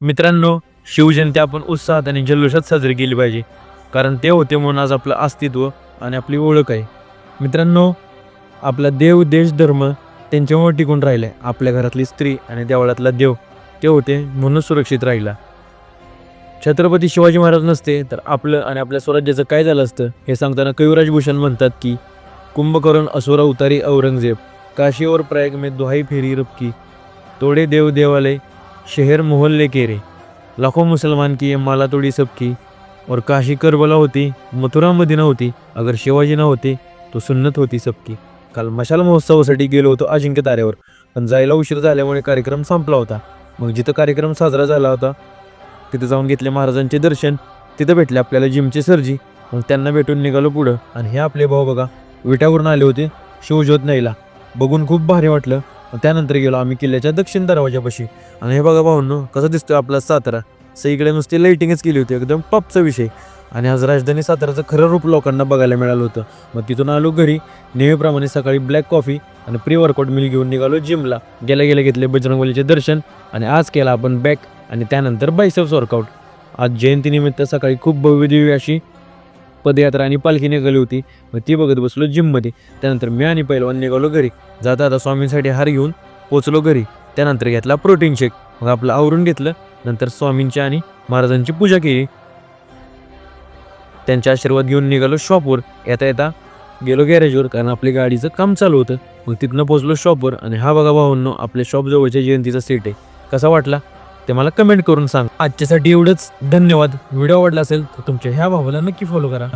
मित्रांनो, शिवजयंती आपण उत्साहात आणि जल्लोषात साजरी केली पाहिजे, कारण ते होते म्हणून आज आपलं अस्तित्व आणि आपली ओळख आहे. मित्रांनो, आपला देव, देश, धर्म त्यांच्यामुळे टिकून राहिला. आपल्या घरातली स्त्री आणि देवळातला देव ते होते म्हणून सुरक्षित राहिला. छत्रपती शिवाजी महाराज नसते तर आपलं आणि आपल्या स्वराज्याचं काय झालं असतं हे सांगताना कविराज भूषण म्हणतात की, कुंभकर्ण असुरा उतारी औरंगजेब, काशी और प्रयाग में दुहाई फेरी रबकी, तोड़े देव देवालय शहर मोहल्ले केरे, लाखों मुसलमान की ये माला तोड़ी सबकी, और काशी करबला होती, मथुरा मदीना होती, अगर शिवाजी ना होते तो सुन्नत होती सबकी. काल मशाल महोत्सवासाठी गेलो होतो अजिंक्य ताऱ्यावर, पण जायला उशीर झाल्यामुळे कार्यक्रम संपला होता. मग जिथं कार्यक्रम साजरा झाला होता तिथं जाऊन घेतले महाराजांचे दर्शन. तिथं भेटले आपल्याला जिमचे सरजी. मग त्यांना भेटून निघालो पुढं. आणि हे आपले भाऊ बघा विट्यावरून आले होते शिवज्योत न्यायला. बघून खूप भारी वाटलं. त्यानंतर गेलो आम्ही किल्ल्याच्या दक्षिण दरवाजापाशी. आणि हे बघा भाऊंनो, कसं दिसतोय आपला सातारा. सगळीकडे नुसती लाइटिंगच केली होती, एकदम टॉपचा विषय. आणि आज राजधानी साताराचं खरं रूप लोकांना बघायला मिळालं होतं. मग तिथून आलो घरी. नेहमीप्रमाणे सकाळी ब्लॅक कॉफी आणि प्री वर्कआउट मिल घेऊन निघालो जिमला. गेल्या गेल्या घेतले बजरंगबलीचे दर्शन. आणि आज केला आपण बॅक आणि त्यानंतर बायसेप्स वर्कआउट. आज जयंतीनिमित्त सकाळी खूप भव्यदिव्य अशी पदयात्रा आणि पालखी निघाली होती. मग ती बघत बसलो जिममध्ये. त्यानंतर मी आणि पहिलवान निघालो घरी. जाता आता स्वामींसाठी हार घेऊन पोचलो घरी. त्यानंतर घेतला प्रोटीन शेक. मग आपलं आवरून घेतलं. नंतर स्वामींची आणि महाराजांची पूजा केली. त्यांचे आशीर्वाद घेऊन निघालो शॉपवर. येता येता गेलो गॅरेजवर, कारण आपल्या गाडीचं काम चालू होतं. मग तिथनं पोचलो शॉपवर. आणि हा बघा भावांनो, आपल्या शॉप जवळच्या जयंतीचा सेट आहे. कसा वाटला ते मला कमेंट करून सांग. आजच्यासाठी एवढंच. धन्यवाद. व्हिडिओ आवडला असेल तर तुमच्या ह्या भावाला नक्की फॉलो करा.